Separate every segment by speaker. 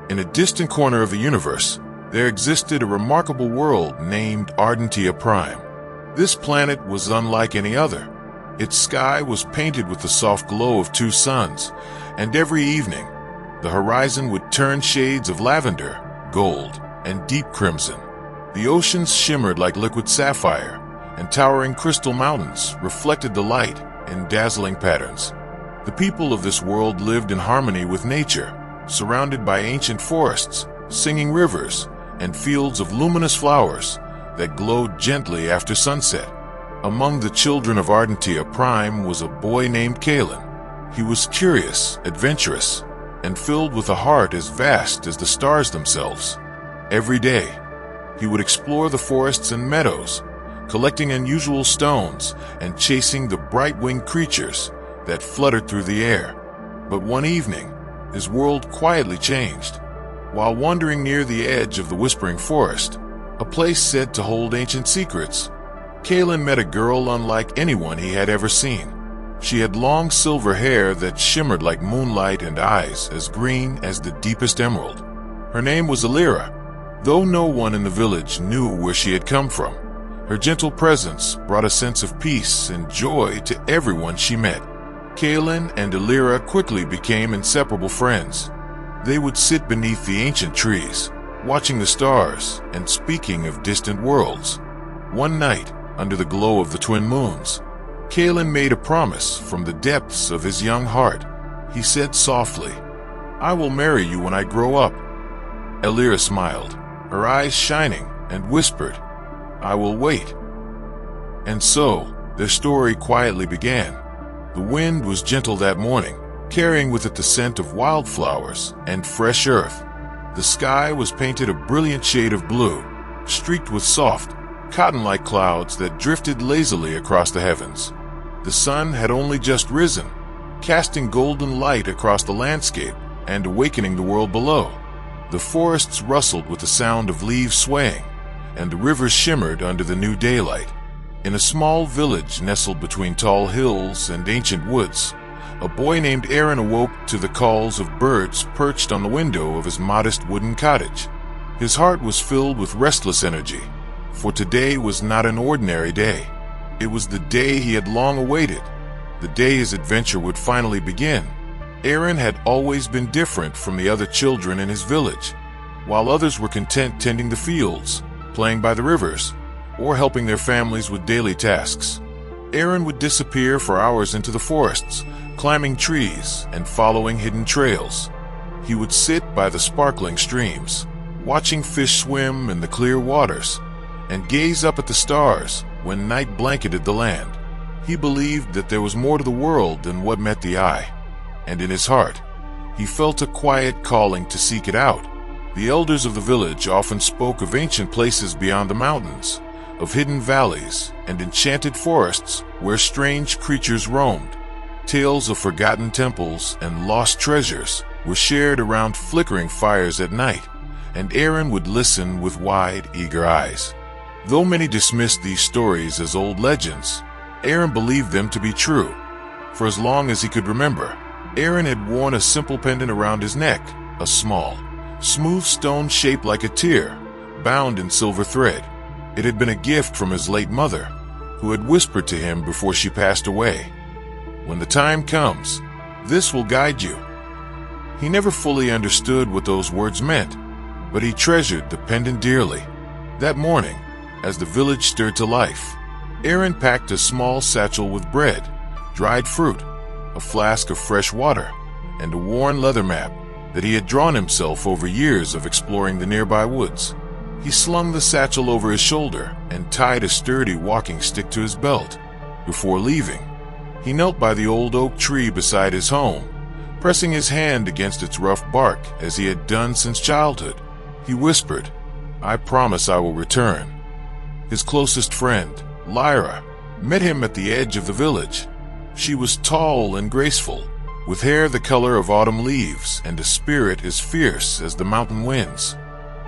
Speaker 1: In a distant corner of the universe, there existed a remarkable world named Ardentia Prime. This planet was unlike any other. Its sky was painted with the soft glow of two suns, and every evening, the horizon would turn shades of lavender, gold, and deep crimson. The oceans shimmered like liquid sapphire, and towering crystal mountains reflected the light in dazzling patterns. The people of this world lived in harmony with nature, surrounded by ancient forests, singing rivers, and fields of luminous flowers that glowed gently after sunset. Among the children of Ardentia Prime was a boy named Kalen. He was curious, adventurous, and filled with a heart as vast as the stars themselves. Every day, he would explore the forests and meadows, collecting unusual stones and chasing the bright-winged creatures that fluttered through the air. But one evening, his world quietly changed. While wandering near the edge of the Whispering Forest, a place said to hold ancient secrets, Kalen met a girl unlike anyone he had ever seen. She had long silver hair that shimmered like moonlight and eyes as green as the deepest emerald. Her name was Alira. Though no one in the village knew where she had come from, her gentle presence brought a sense of peace and joy to everyone she met. Kalen and Alira quickly became inseparable friends. They would sit beneath the ancient trees, watching the stars and speaking of distant worlds. One night, under the glow of the twin moons, Kalen made a promise from the depths of his young heart. He said softly, "I will marry you when I grow up." Alira smiled, her eyes shining, and whispered, "I will wait." And so, their story quietly began. The wind was gentle that morning, carrying with it the scent of wildflowers and fresh earth. The sky was painted a brilliant shade of blue, streaked with soft, cotton-like clouds that drifted lazily across the heavens. The sun had only just risen, casting golden light across the landscape and awakening the world below. The forests rustled with the sound of leaves swaying, and the rivers shimmered under the new daylight. In a small village nestled between tall hills and ancient woods, a boy named Aaron awoke to the calls of birds perched on the window of his modest wooden cottage. His heart was filled with restless energy, for today was not an ordinary day. It was the day he had long awaited, the day his adventure would finally begin. Aaron had always been different from the other children in his village. While others were content tending the fields, playing by the rivers, or helping their families with daily tasks, Aaron would disappear for hours into the forests, climbing trees and following hidden trails. He would sit by the sparkling streams, watching fish swim in the clear waters, and gaze up at the stars when night blanketed the land. He believed that there was more to the world than what met the eye, and in his heart, he felt a quiet calling to seek it out. The elders of the village often spoke of ancient places beyond the mountains, of hidden valleys and enchanted forests where strange creatures roamed. Tales of forgotten temples and lost treasures were shared around flickering fires at night, and Aaron would listen with wide, eager eyes. Though many dismissed these stories as old legends, Aaron believed them to be true. For as long as he could remember, Aaron had worn a simple pendant around his neck, a small, smooth stone shaped like a tear, bound in silver thread. It had been a gift from his late mother, who had whispered to him before she passed away, "When the time comes, this will guide you." He never fully understood what those words meant, but he treasured the pendant dearly. That morning, as the village stirred to life, Aaron packed a small satchel with bread, dried fruit, a flask of fresh water, and a worn leather map that he had drawn himself over years of exploring the nearby woods. He slung the satchel over his shoulder and tied a sturdy walking stick to his belt. Before leaving, he knelt by the old oak tree beside his home, pressing his hand against its rough bark as he had done since childhood. He whispered, "I promise I will return." His closest friend, Lyra, met him at the edge of the village. She was tall and graceful, with hair the color of autumn leaves and a spirit as fierce as the mountain winds.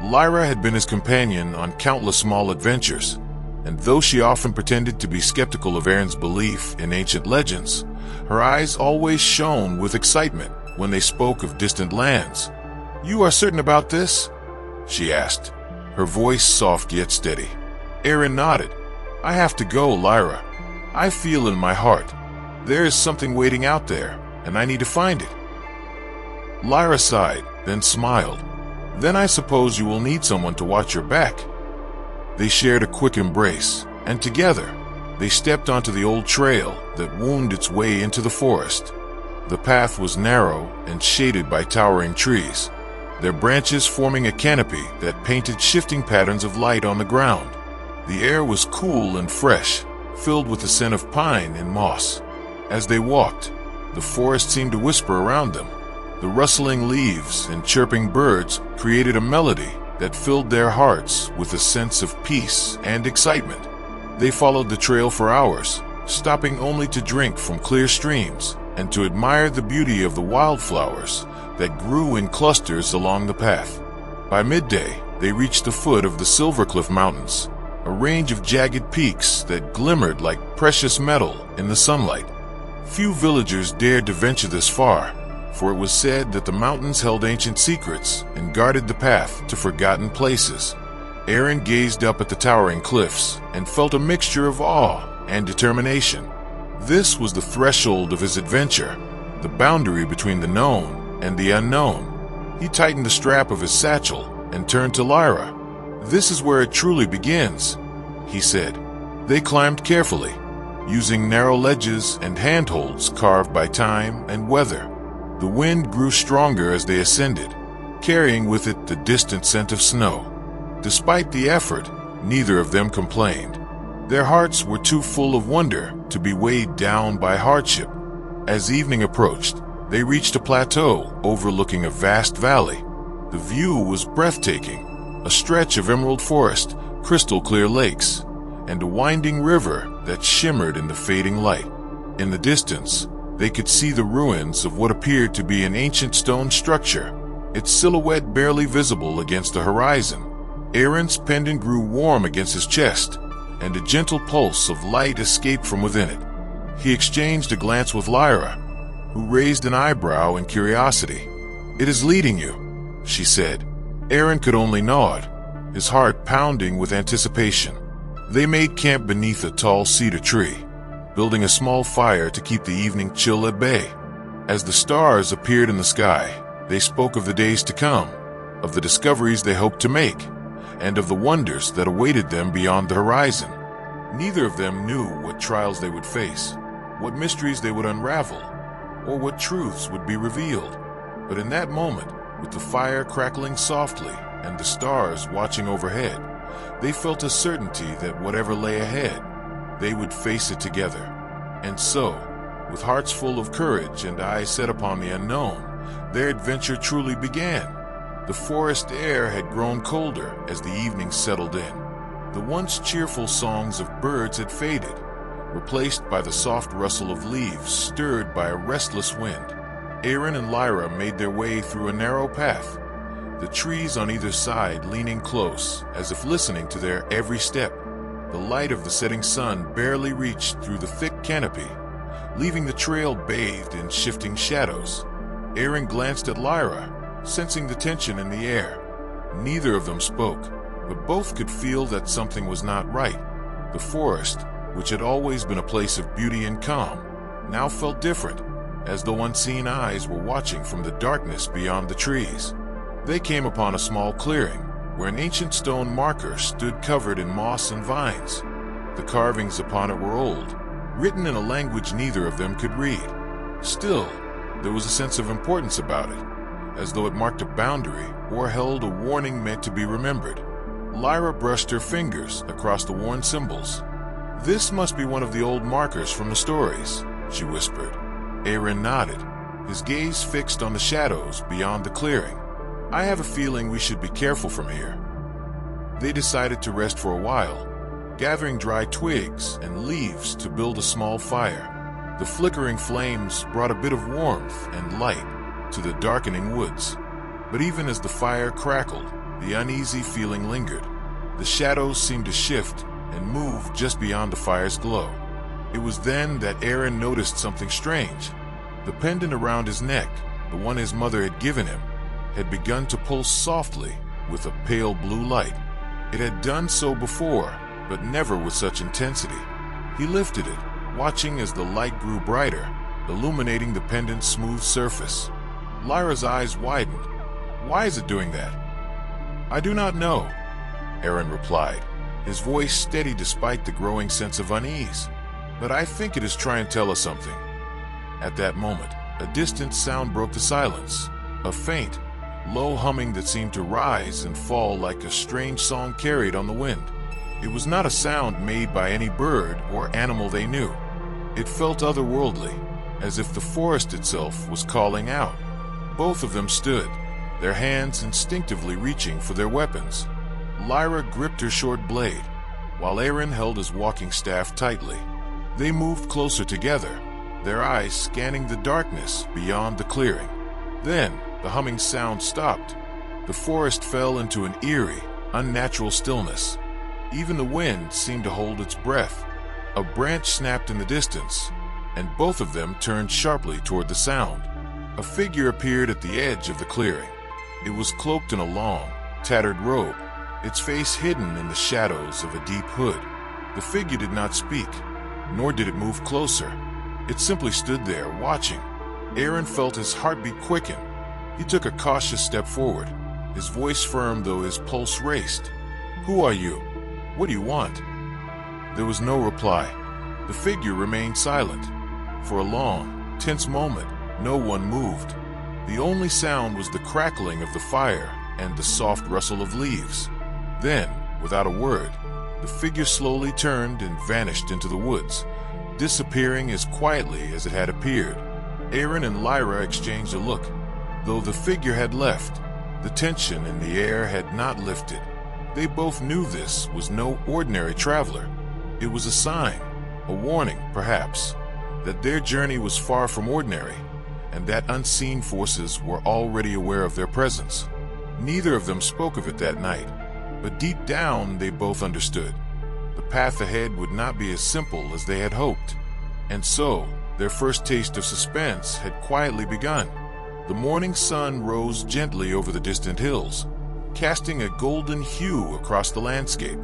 Speaker 1: Lyra had been his companion on countless small adventures, and though she often pretended to be skeptical of Aaron's belief in ancient legends, her eyes always shone with excitement when they spoke of distant lands. "You are certain about this?" she asked, her voice soft yet steady. Aaron nodded. "I have to go, Lyra. I feel in my heart. There is something waiting out there, and I need to find it." Lyra sighed, then smiled. "Then I suppose you will need someone to watch your back." They shared a quick embrace, and together, they stepped onto the old trail that wound its way into the forest. The path was narrow and shaded by towering trees, their branches forming a canopy that painted shifting patterns of light on the ground. The air was cool and fresh, filled with the scent of pine and moss. As they walked, the forest seemed to whisper around them. The rustling leaves and chirping birds created a melody that filled their hearts with a sense of peace and excitement. They followed the trail for hours, stopping only to drink from clear streams and to admire the beauty of the wildflowers that grew in clusters along the path. By midday, they reached the foot of the Silvercliff Mountains, a range of jagged peaks that glimmered like precious metal in the sunlight. Few villagers dared to venture this far, for it was said that the mountains held ancient secrets and guarded the path to forgotten places. Aaron gazed up at the towering cliffs and felt a mixture of awe and determination. This was the threshold of his adventure, the boundary between the known and the unknown. He tightened the strap of his satchel and turned to Lyra. "This is where it truly begins," he said. They climbed carefully, using narrow ledges and handholds carved by time and weather. The wind grew stronger as they ascended, carrying with it the distant scent of snow. Despite the effort, neither of them complained. Their hearts were too full of wonder to be weighed down by hardship. As evening approached, they reached a plateau overlooking a vast valley. The view was breathtaking, a stretch of emerald forest, crystal-clear lakes, and a winding river that shimmered in the fading light. In the distance, they could see the ruins of what appeared to be an ancient stone structure, its silhouette barely visible against the horizon. Aaron's pendant grew warm against his chest, and a gentle pulse of light escaped from within it. He exchanged a glance with Lyra, who raised an eyebrow in curiosity. "It is leading you," she said. Aaron could only nod, his heart pounding with anticipation. They made camp beneath a tall cedar tree, building a small fire to keep the evening chill at bay. As the stars appeared in the sky, they spoke of the days to come, of the discoveries they hoped to make, and of the wonders that awaited them beyond the horizon. Neither of them knew what trials they would face, what mysteries they would unravel, or what truths would be revealed. But in that moment, with the fire crackling softly and the stars watching overhead, they felt a certainty that whatever lay ahead, they would face it together. And so, with hearts full of courage and eyes set upon the unknown, their adventure truly began. The forest air had grown colder as the evening settled in. The once cheerful songs of birds had faded, replaced by the soft rustle of leaves stirred by a restless wind. Aaron and Lyra made their way through a narrow path, the trees on either side leaning close, as if listening to their every step. The light of the setting sun barely reached through the thick canopy, leaving the trail bathed in shifting shadows. Aaron glanced at Lyra, sensing the tension in the air. Neither of them spoke, but both could feel that something was not right. The forest, which had always been a place of beauty and calm, now felt different, as though unseen eyes were watching from the darkness beyond the trees. They came upon a small clearing, where an ancient stone marker stood covered in moss and vines. The carvings upon it were old, written in a language neither of them could read. Still, there was a sense of importance about it, as though it marked a boundary or held a warning meant to be remembered. Lyra brushed her fingers across the worn symbols. "This must be one of the old markers from the stories," she whispered. Aaron nodded, his gaze fixed on the shadows beyond the clearing. "I have a feeling we should be careful from here." They decided to rest for a while, gathering dry twigs and leaves to build a small fire. The flickering flames brought a bit of warmth and light to the darkening woods. But even as the fire crackled, the uneasy feeling lingered. The shadows seemed to shift and move just beyond the fire's glow. It was then that Aaron noticed something strange. The pendant around his neck, the one his mother had given him, had begun to pulse softly with a pale blue light. It had done so before, but never with such intensity. He lifted it, watching as the light grew brighter, illuminating the pendant's smooth surface. Lyra's eyes widened. "Why is it doing that?" "I do not know," Aaron replied, his voice steady despite the growing sense of unease. "But I think it is trying to tell us something." At that moment, a distant sound broke the silence, a faint, low humming that seemed to rise and fall like a strange song carried on the wind. It was not a sound made by any bird or animal they knew. It felt otherworldly, as if the forest itself was calling out. Both of them stood, their hands instinctively reaching for their weapons. Lyra gripped her short blade, while Aaron held his walking staff tightly. They moved closer together, their eyes scanning the darkness beyond the clearing. Then, the humming sound stopped. The forest fell into an eerie, unnatural stillness. Even the wind seemed to hold its breath. A branch snapped in the distance, and both of them turned sharply toward the sound. A figure appeared at the edge of the clearing. It was cloaked in a long, tattered robe, its face hidden in the shadows of a deep hood. The figure did not speak, nor did it move closer. It simply stood there, watching. Aaron felt his heartbeat quicken. He took a cautious step forward, his voice firm though his pulse raced. "Who are you? What do you want?" There was no reply. The figure remained silent. For a long, tense moment, no one moved. The only sound was the crackling of the fire and the soft rustle of leaves. Then, without a word, the figure slowly turned and vanished into the woods, disappearing as quietly as it had appeared. Aaron and Lyra exchanged a look. Though the figure had left, the tension in the air had not lifted. They both knew this was no ordinary traveler. It was a sign, a warning, perhaps, that their journey was far from ordinary, and that unseen forces were already aware of their presence. Neither of them spoke of it that night, but deep down they both understood. The path ahead would not be as simple as they had hoped, and so their first taste of suspense had quietly begun. The morning sun rose gently over the distant hills, casting a golden hue across the landscape.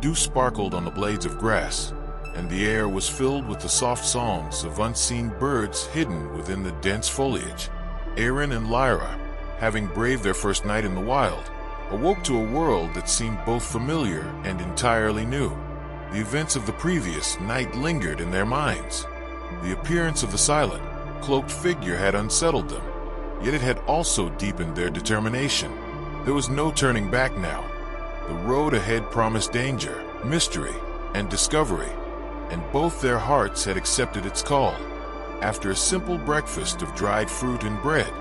Speaker 1: Dew sparkled on the blades of grass, and the air was filled with the soft songs of unseen birds hidden within the dense foliage. Aaron and Lyra, having braved their first night in the wild, awoke to a world that seemed both familiar and entirely new. The events of the previous night lingered in their minds. The appearance of the silent, cloaked figure had unsettled them, yet it had also deepened their determination. There was no turning back now. The road ahead promised danger, mystery, and discovery, and both their hearts had accepted its call. After a simple breakfast of dried fruit and bread,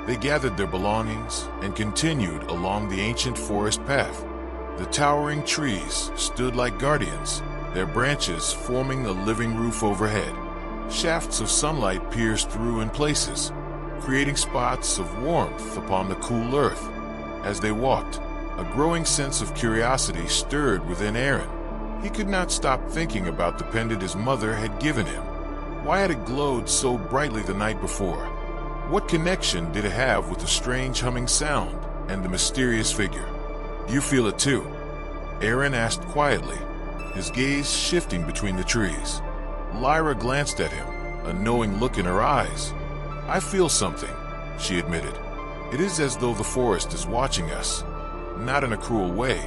Speaker 1: they gathered their belongings and continued along the ancient forest path. The towering trees stood like guardians, their branches forming a living roof overhead. Shafts of sunlight pierced through in places, creating spots of warmth upon the cool earth. As they walked, a growing sense of curiosity stirred within Aaron. He could not stop thinking about the pendant his mother had given him. Why had it glowed so brightly the night before? What connection did it have with the strange humming sound and the mysterious figure? "Do you feel it too?" Aaron asked quietly, his gaze shifting between the trees. Lyra glanced at him, a knowing look in her eyes. "I feel something," she admitted. "It is as though the forest is watching us, not in a cruel way,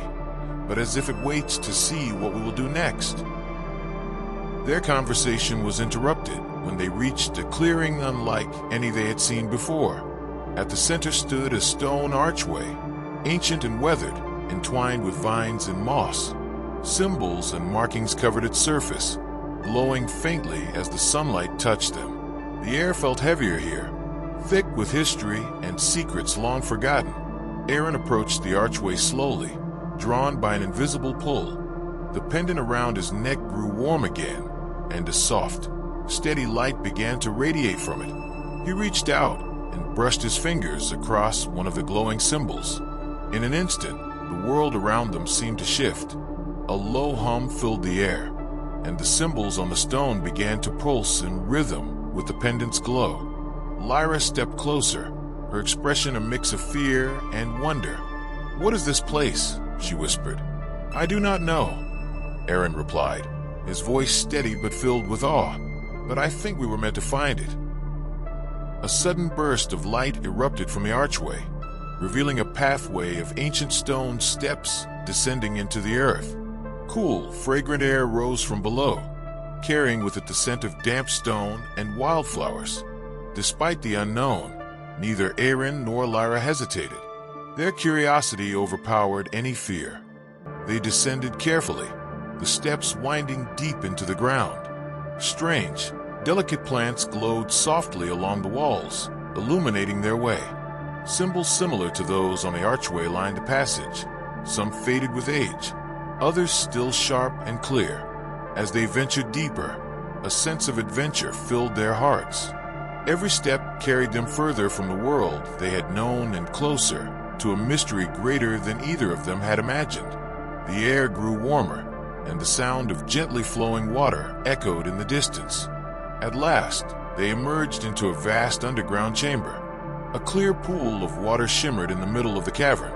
Speaker 1: but as if it waits to see what we will do next." Their conversation was interrupted when they reached a clearing unlike any they had seen before. At the center stood a stone archway, ancient and weathered, entwined with vines and moss. Symbols and markings covered its surface, glowing faintly as the sunlight touched them. The air felt heavier here, thick with history and secrets long forgotten. Aaron approached the archway slowly, drawn by an invisible pull. The pendant around his neck grew warm again, and a soft, steady light began to radiate from it. He reached out and brushed his fingers across one of the glowing symbols. In an instant, the world around them seemed to shift. A low hum filled the air, and the symbols on the stone began to pulse in rhythm with the pendant's glow. Lyra stepped closer, her expression a mix of fear and wonder. "What is this place?" she whispered. "I do not know," Aaron replied, his voice steady but filled with awe. "But I think we were meant to find it." A sudden burst of light erupted from the archway, revealing a pathway of ancient stone steps descending into the earth. Cool, fragrant air rose from below, carrying with it the scent of damp stone and wildflowers. Despite the unknown, neither Aaron nor Lyra hesitated. Their curiosity overpowered any fear. They descended carefully, the steps winding deep into the ground. Strange, delicate plants glowed softly along the walls, illuminating their way. Symbols similar to those on the archway lined the passage, some faded with age, others still sharp and clear. As they ventured deeper, a sense of adventure filled their hearts. Every step carried them further from the world they had known and closer to a mystery greater than either of them had imagined. The air grew warmer, and the sound of gently flowing water echoed in the distance. At last, they emerged into a vast underground chamber. A clear pool of water shimmered in the middle of the cavern,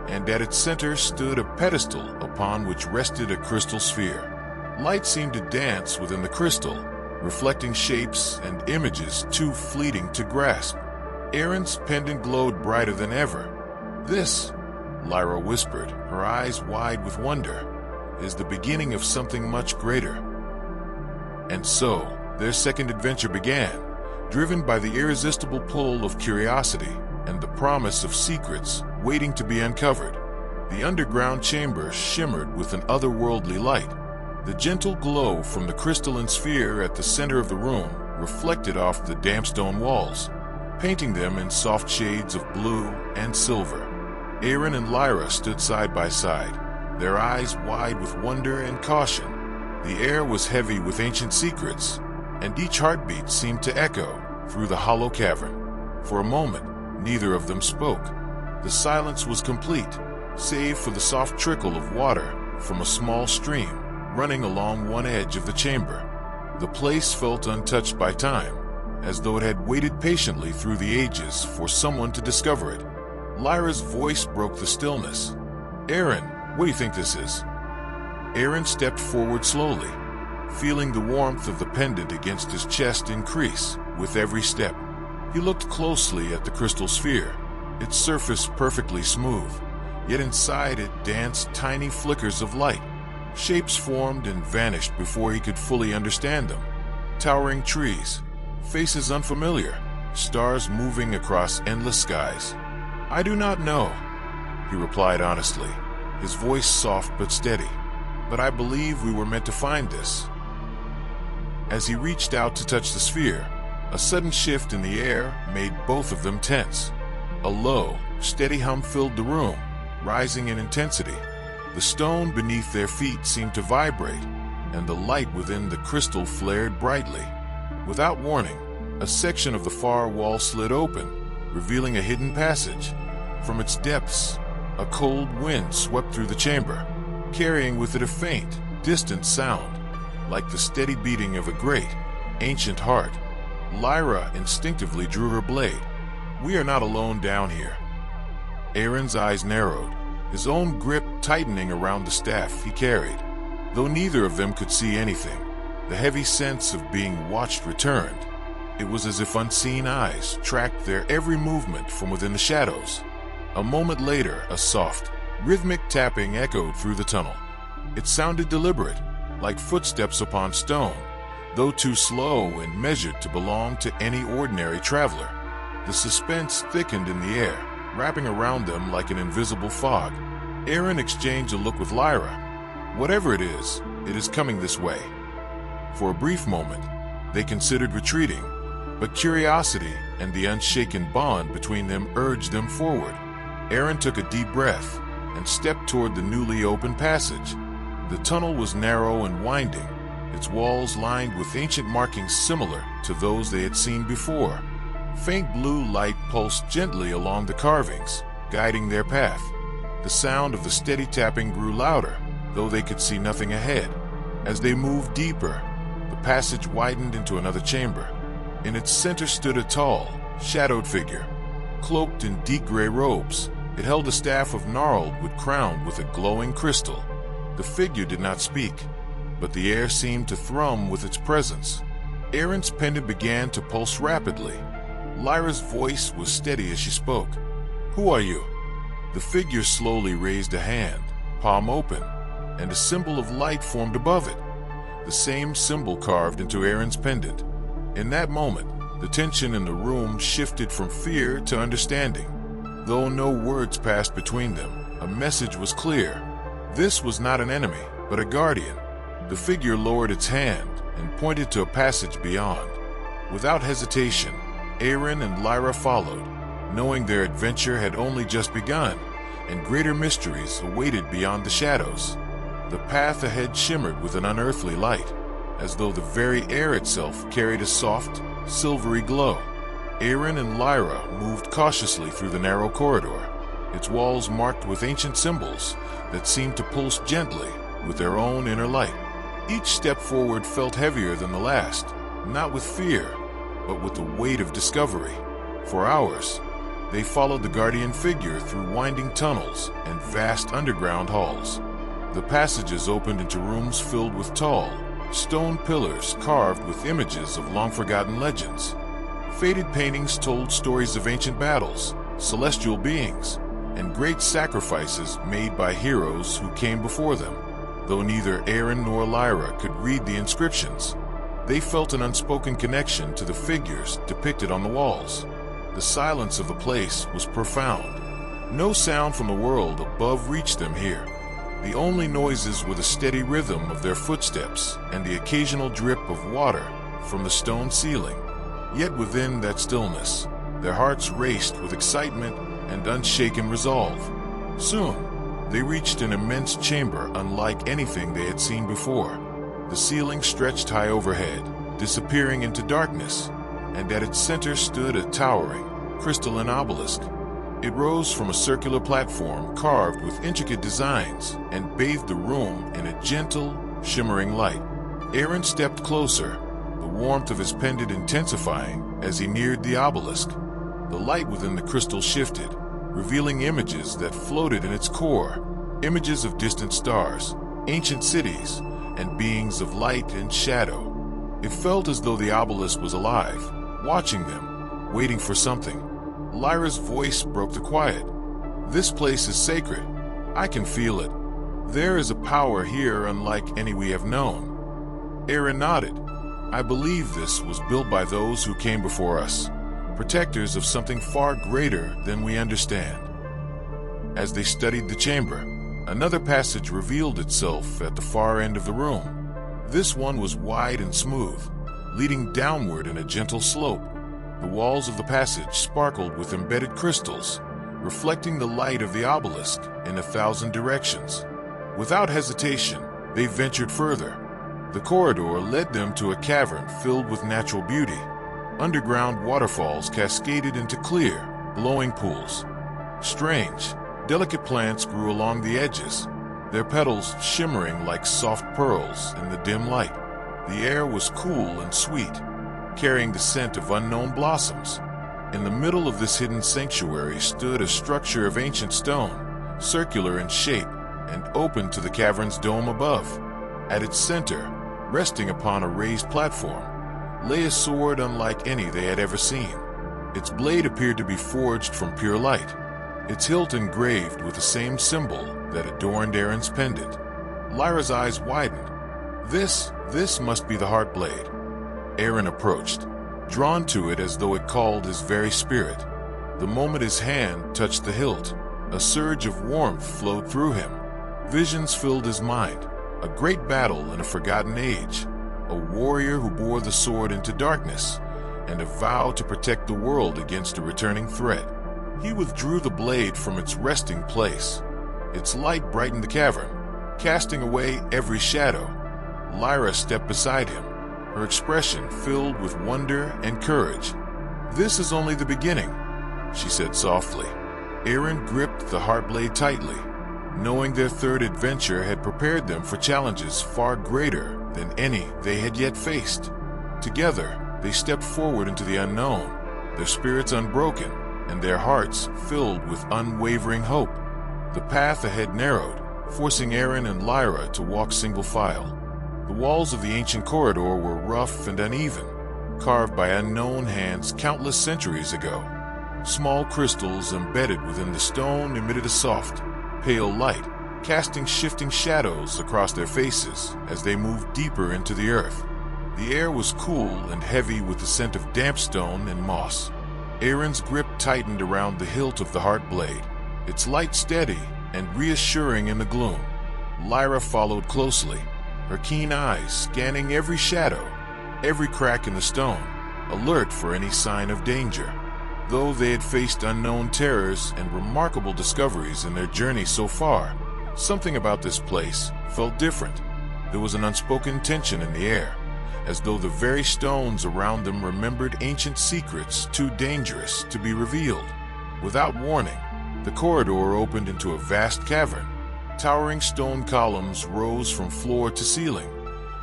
Speaker 1: and at its center stood a pedestal upon which rested a crystal sphere. Light seemed to dance within the crystal, reflecting shapes and images too fleeting to grasp. Aaron's pendant glowed brighter than ever. "This," Lyra whispered, her eyes wide with wonder, "is the beginning of something much greater." And so, their second adventure began, driven by the irresistible pull of curiosity and the promise of secrets waiting to be uncovered. The underground chamber shimmered with an otherworldly light. The gentle glow from the crystalline sphere at the center of the room reflected off the damp stone walls, painting them in soft shades of blue and silver. Aaron and Lyra stood side by side, their eyes wide with wonder and caution. The air was heavy with ancient secrets, and each heartbeat seemed to echo through the hollow cavern. For a moment, neither of them spoke. The silence was complete, save for the soft trickle of water from a small stream running along one edge of the chamber. The place felt untouched by time, as though it had waited patiently through the ages for someone to discover it. Lyra's voice broke the stillness. "Aaron, what do you think this is?" Aaron stepped forward slowly, feeling the warmth of the pendant against his chest increase with every step. He looked closely at the crystal sphere, its surface perfectly smooth, yet inside it danced tiny flickers of light. Shapes formed and vanished before he could fully understand them. Towering trees, faces unfamiliar, stars moving across endless skies. "I do not know," he replied honestly, his voice soft but steady. "But I believe we were meant to find this." As he reached out to touch the sphere, a sudden shift in the air made both of them tense. A low, steady hum filled the room, rising in intensity. The stone beneath their feet seemed to vibrate, and the light within the crystal flared brightly. Without warning, a section of the far wall slid open, revealing a hidden passage. From its depths, a cold wind swept through the chamber, carrying with it a faint, distant sound, like the steady beating of a great, ancient heart. Lyra instinctively drew her blade. "We are not alone down here." Aaron's eyes narrowed, his own grip tightening around the staff he carried. Though neither of them could see anything, the heavy sense of being watched returned. It was as if unseen eyes tracked their every movement from within the shadows. A moment later, a soft, rhythmic tapping echoed through the tunnel. It sounded deliberate, like footsteps upon stone, though too slow and measured to belong to any ordinary traveler. The suspense thickened in the air, wrapping around them like an invisible fog. Aaron exchanged a look with Lyra. Whatever it is coming this way. For a brief moment, they considered retreating, but curiosity and the unshaken bond between them urged them forward. Aaron took a deep breath and stepped toward the newly opened passage. The tunnel was narrow and winding, its walls lined with ancient markings similar to those they had seen before. Faint blue light pulsed gently along the carvings, guiding their path. The sound of the steady tapping grew louder, though they could see nothing ahead. As they moved deeper, the passage widened into another chamber. In its center stood a tall, shadowed figure, cloaked in deep gray robes. It held a staff of gnarled wood crowned with a glowing crystal. The figure did not speak, but the air seemed to thrum with its presence. Aaron's pendant began to pulse rapidly. Lyra's voice was steady as she spoke. "Who are you?" The figure slowly raised a hand, palm open, and a symbol of light formed above it, the same symbol carved into Aaron's pendant. In that moment, the tension in the room shifted from fear to understanding. Though no words passed between them, a message was clear. This was not an enemy, but a guardian. The figure lowered its hand and pointed to a passage beyond. Without hesitation, Aaron and Lyra followed, knowing their adventure had only just begun, and greater mysteries awaited beyond the shadows. The path ahead shimmered with an unearthly light, as though the very air itself carried a soft, silvery glow. Aaron and Lyra moved cautiously through the narrow corridor, its walls marked with ancient symbols that seemed to pulse gently with their own inner light. Each step forward felt heavier than the last, not with fear, but with the weight of discovery. For hours, they followed the guardian figure through winding tunnels and vast underground halls. The passages opened into rooms filled with tall, stone pillars carved with images of long-forgotten legends. Faded paintings told stories of ancient battles, celestial beings, and great sacrifices made by heroes who came before them. Though neither Aaron nor Lyra could read the inscriptions, they felt an unspoken connection to the figures depicted on the walls. The silence of the place was profound. No sound from the world above reached them here. The only noises were the steady rhythm of their footsteps and the occasional drip of water from the stone ceiling. Yet within that stillness, their hearts raced with excitement and unshaken resolve. Soon, they reached an immense chamber unlike anything they had seen before. The ceiling stretched high overhead, disappearing into darkness, and at its center stood a towering, crystalline obelisk. It rose from a circular platform carved with intricate designs and bathed the room in a gentle, shimmering light. Aaron stepped closer, the warmth of his pendant intensifying as he neared the obelisk. The light within the crystal shifted, revealing images that floated in its core, images of distant stars, ancient cities, and beings of light and shadow. It felt as though the obelisk was alive, watching them, waiting for something. Lyra's voice broke the quiet. "This place is sacred. I can feel it. There is a power here unlike any we have known." Aaron nodded. "I believe this was built by those who came before us, protectors of something far greater than we understand." As they studied the chamber, another passage revealed itself at the far end of the room. This one was wide and smooth, leading downward in a gentle slope. The walls of the passage sparkled with embedded crystals, reflecting the light of the obelisk in 1,000 directions. Without hesitation, they ventured further. The corridor led them to a cavern filled with natural beauty. Underground waterfalls cascaded into clear, glowing pools. Strange, delicate plants grew along the edges, their petals shimmering like soft pearls in the dim light. The air was cool and sweet, carrying the scent of unknown blossoms. In the middle of this hidden sanctuary stood a structure of ancient stone, circular in shape and open to the cavern's dome above. At its center, resting upon a raised platform, lay a sword unlike any they had ever seen. Its blade appeared to be forged from pure light, its hilt engraved with the same symbol that adorned Aaron's pendant. Lyra's eyes widened. This must be the Heartblade. Aaron approached, drawn to it as though it called his very spirit. The moment his hand touched the hilt, a surge of warmth flowed through him. Visions filled his mind, a great battle in a forgotten age, a warrior who bore the sword into darkness, and a vow to protect the world against a returning threat. He withdrew the blade from its resting place. Its light brightened the cavern, casting away every shadow. Lyra stepped beside him, her expression filled with wonder and courage. "This is only the beginning," she said softly. Aaron gripped the Heartblade tightly, knowing their third adventure had prepared them for challenges far greater than any they had yet faced. Together, they stepped forward into the unknown, their spirits unbroken, and their hearts filled with unwavering hope. The path ahead narrowed, forcing Aaron and Lyra to walk single file. The walls of the ancient corridor were rough and uneven, carved by unknown hands countless centuries ago. Small crystals embedded within the stone emitted a soft, pale light, casting shifting shadows across their faces as they moved deeper into the earth. The air was cool and heavy with the scent of damp stone and moss. Aaron's grip tightened around the hilt of the heart blade, its light steady and reassuring in the gloom. Lyra followed closely, her keen eyes scanning every shadow, every crack in the stone, alert for any sign of danger. Though they had faced unknown terrors and remarkable discoveries in their journey so far, something about this place felt different. There was an unspoken tension in the air, as though the very stones around them remembered ancient secrets too dangerous to be revealed. Without warning, the corridor opened into a vast cavern. Towering stone columns rose from floor to ceiling,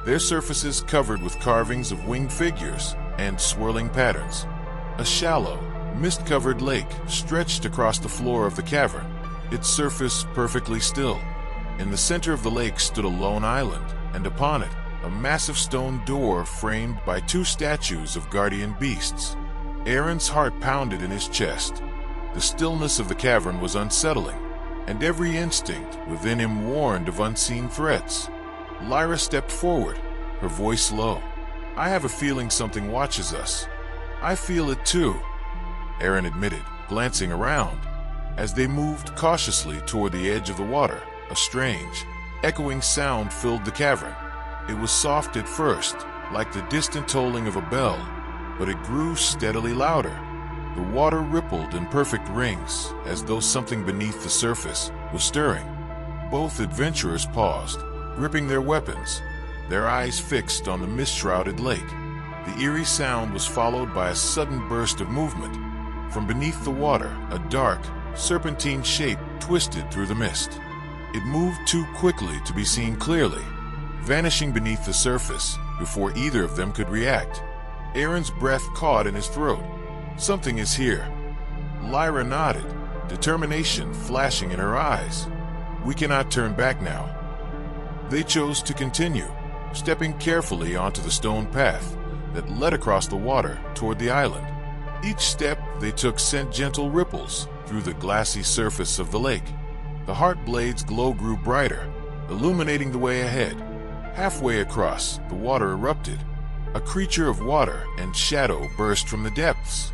Speaker 1: their surfaces covered with carvings of winged figures and swirling patterns. A shallow, mist-covered lake stretched across the floor of the cavern, its surface perfectly still. In the center of the lake stood a lone island, and upon it, a massive stone door framed by two statues of guardian beasts. Aaron's heart pounded in his chest. The stillness of the cavern was unsettling, and every instinct within him warned of unseen threats. Lyra stepped forward, her voice low. "I have a feeling something watches us." "I feel it too," Aaron admitted, glancing around. As they moved cautiously toward the edge of the water, a strange, echoing sound filled the cavern. It was soft at first, like the distant tolling of a bell, but it grew steadily louder. The water rippled in perfect rings, as though something beneath the surface was stirring. Both adventurers paused, gripping their weapons, their eyes fixed on the mist-shrouded lake. The eerie sound was followed by a sudden burst of movement. From beneath the water, a dark, serpentine shape twisted through the mist. It moved too quickly to be seen clearly, vanishing beneath the surface before either of them could react. Aaron's breath caught in his throat. "Something is here." Lyra nodded, determination flashing in her eyes. "We cannot turn back now." They chose to continue, stepping carefully onto the stone path that led across the water toward the island. Each step they took sent gentle ripples through the glassy surface of the lake. The heart blade's glow grew brighter, illuminating the way ahead. Halfway across, the water erupted. A creature of water and shadow burst from the depths.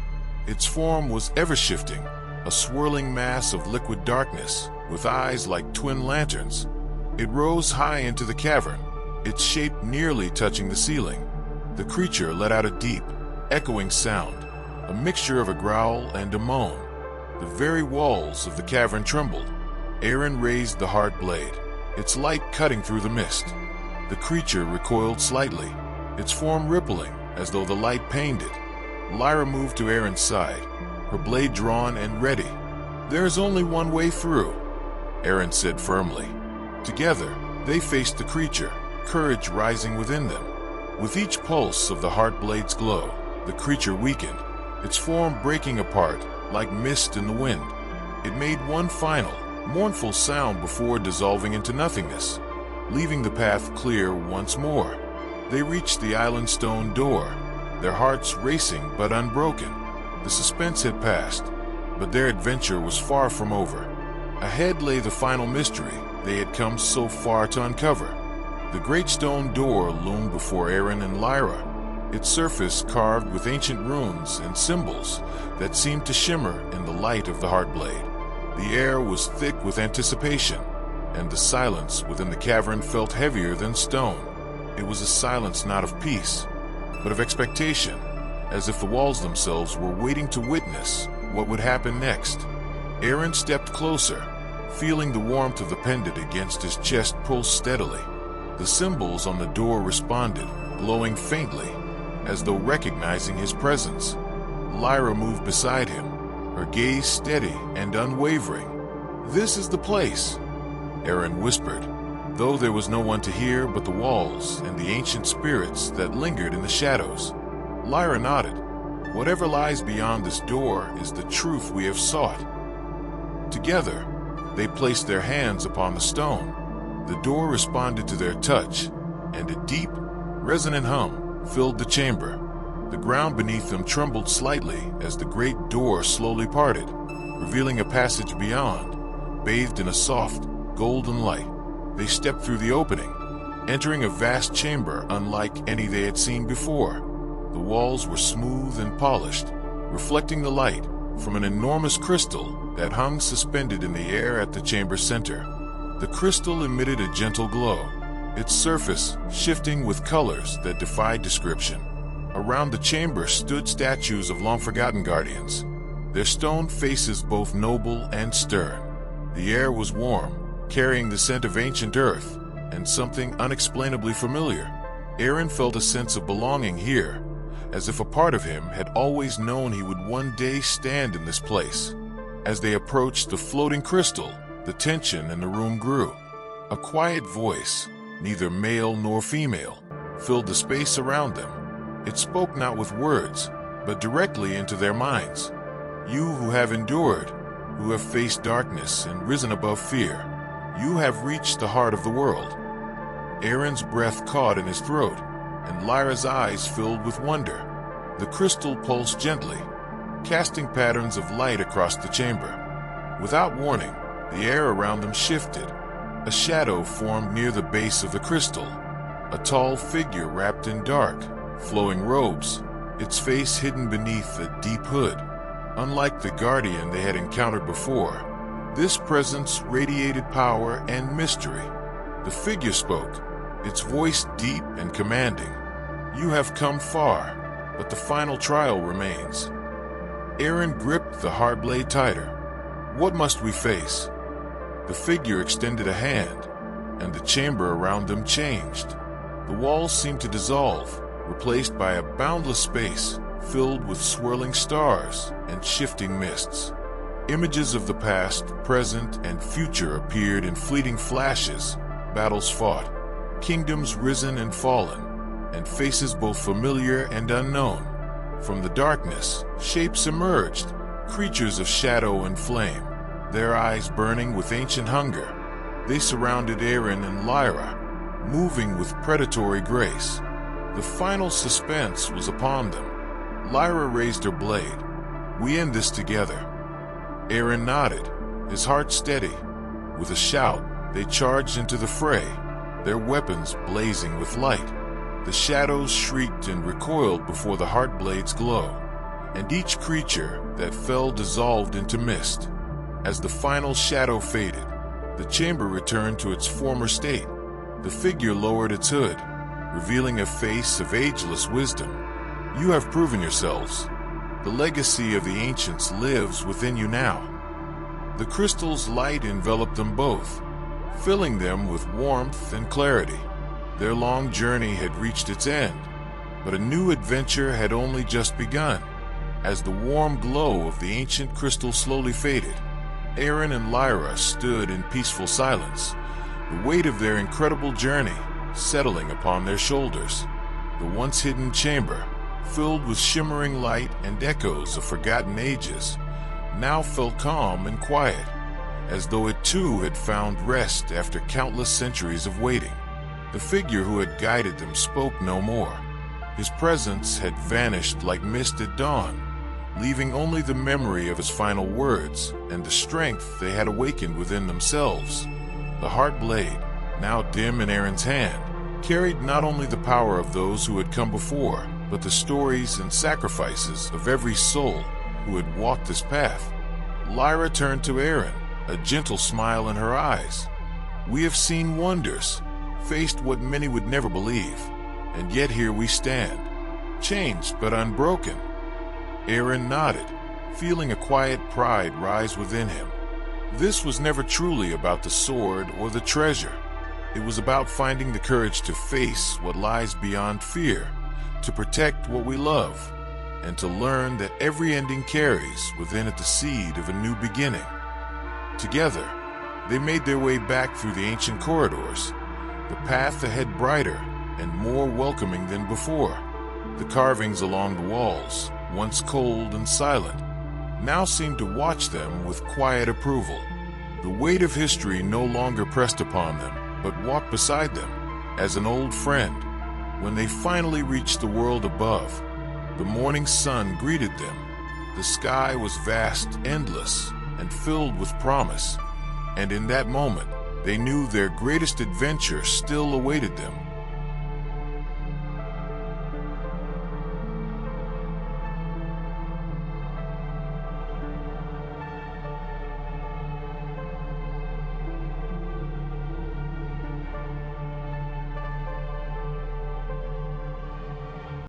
Speaker 1: Its form was ever-shifting, a swirling mass of liquid darkness with eyes like twin lanterns. It rose high into the cavern, its shape nearly touching the ceiling. The creature let out a deep, echoing sound, a mixture of a growl and a moan. The very walls of the cavern trembled. Aaron raised the heart blade, its light cutting through the mist. The creature recoiled slightly, its form rippling as though the light pained it. Lyra moved to Aaron's side, her blade drawn and ready. "There is only one way through," Aaron said firmly. Together, they faced the creature, courage rising within them. With each pulse of the heart blade's glow, the creature weakened, its form breaking apart like mist in the wind. It made one final, mournful sound before dissolving into nothingness, leaving the path clear once more. They reached the island stone door, their hearts racing but unbroken. The suspense had passed, but their adventure was far from over. Ahead lay the final mystery they had come so far to uncover. The great stone door loomed before Aaron and Lyra, its surface carved with ancient runes and symbols that seemed to shimmer in the light of the heart blade. The air was thick with anticipation, and the silence within the cavern felt heavier than stone. It was a silence not of peace, but of expectation, as if the walls themselves were waiting to witness what would happen next. Aaron stepped closer, feeling the warmth of the pendant against his chest pulse steadily. The symbols on the door responded, glowing faintly, as though recognizing his presence. Lyra moved beside him, her gaze steady and unwavering. "This is the place," Aaron whispered, though there was no one to hear but the walls and the ancient spirits that lingered in the shadows. Lyra nodded. Whatever lies beyond this door is the truth we have sought. Together, they placed their hands upon the stone. The door responded to their touch, and a deep, resonant hum filled the chamber. The ground beneath them trembled slightly as the great door slowly parted, revealing a passage beyond, bathed in a soft, golden light. They stepped through the opening, entering a vast chamber unlike any they had seen before. The walls were smooth and polished, reflecting the light from an enormous crystal that hung suspended in the air at the chamber's center. The crystal emitted a gentle glow, its surface shifting with colors that defied description. Around the chamber stood statues of long-forgotten guardians, their stone faces both noble and stern. The air was warm, carrying the scent of ancient earth and something unexplainably familiar. Aaron felt a sense of belonging here, as if a part of him had always known he would one day stand in this place. As they approached the floating crystal, the tension in the room grew. A quiet voice, neither male nor female, filled the space around them. It spoke not with words, but directly into their minds. You who have endured, who have faced darkness and risen above fear, you have reached the heart of the world. Aaron's breath caught in his throat, and Lyra's eyes filled with wonder. The crystal pulsed gently, casting patterns of light across the chamber. Without warning, the air around them shifted. A shadow formed near the base of the crystal, a tall figure wrapped in dark, flowing robes, its face hidden beneath a deep hood. Unlike the guardian they had encountered before, this presence radiated power and mystery. The figure spoke, its voice deep and commanding. You have come far, but the final trial remains. Aaron gripped the hard blade tighter. What must we face? The figure extended a hand, and the chamber around them changed. The walls seemed to dissolve, replaced by a boundless space filled with swirling stars and shifting mists. Images of the past, present, and future appeared in fleeting flashes. Battles fought, kingdoms risen and fallen, and faces both familiar and unknown. From the darkness, shapes emerged, creatures of shadow and flame, their eyes burning with ancient hunger. They surrounded Aaron and Lyra, moving with predatory grace. The final suspense was upon them. Lyra raised her blade. We end this together. Aaron nodded, his heart steady. With a shout, they charged into the fray, their weapons blazing with light. The shadows shrieked and recoiled before the heart blade's glow, and each creature that fell dissolved into mist. As the final shadow faded, the chamber returned to its former state. The figure lowered its hood, revealing a face of ageless wisdom. You have proven yourselves. The legacy of the ancients lives within you now. The crystal's light enveloped them both, filling them with warmth and clarity. Their long journey had reached its end, but a new adventure had only just begun. As the warm glow of the ancient crystal slowly faded, Aaron and Lyra stood in peaceful silence, the weight of their incredible journey settling upon their shoulders. The once hidden chamber, filled with shimmering light and echoes of forgotten ages, now felt calm and quiet, as though it too had found rest after countless centuries of waiting. The figure who had guided them spoke no more. His presence had vanished like mist at dawn, leaving only the memory of his final words and the strength they had awakened within themselves. The heart blade, now dim in Aaron's hand, carried not only the power of those who had come before, but the stories and sacrifices of every soul who had walked this path. Lyra turned to Aaron, a gentle smile in her eyes. We have seen wonders, faced what many would never believe, and yet here we stand, changed but unbroken. Aaron nodded, feeling a quiet pride rise within him. This was never truly about the sword or the treasure. It was about finding the courage to face what lies beyond fear, to protect what we love, and to learn that every ending carries within it the seed of a new beginning. Together, they made their way back through the ancient corridors, the path ahead brighter and more welcoming than before. The carvings along the walls, once cold and silent, now seemed to watch them with quiet approval. The weight of history no longer pressed upon them, but walked beside them as an old friend. When they finally reached the world above, the morning sun greeted them. The sky was vast, endless, and filled with promise. And in that moment, they knew their greatest adventure still awaited them.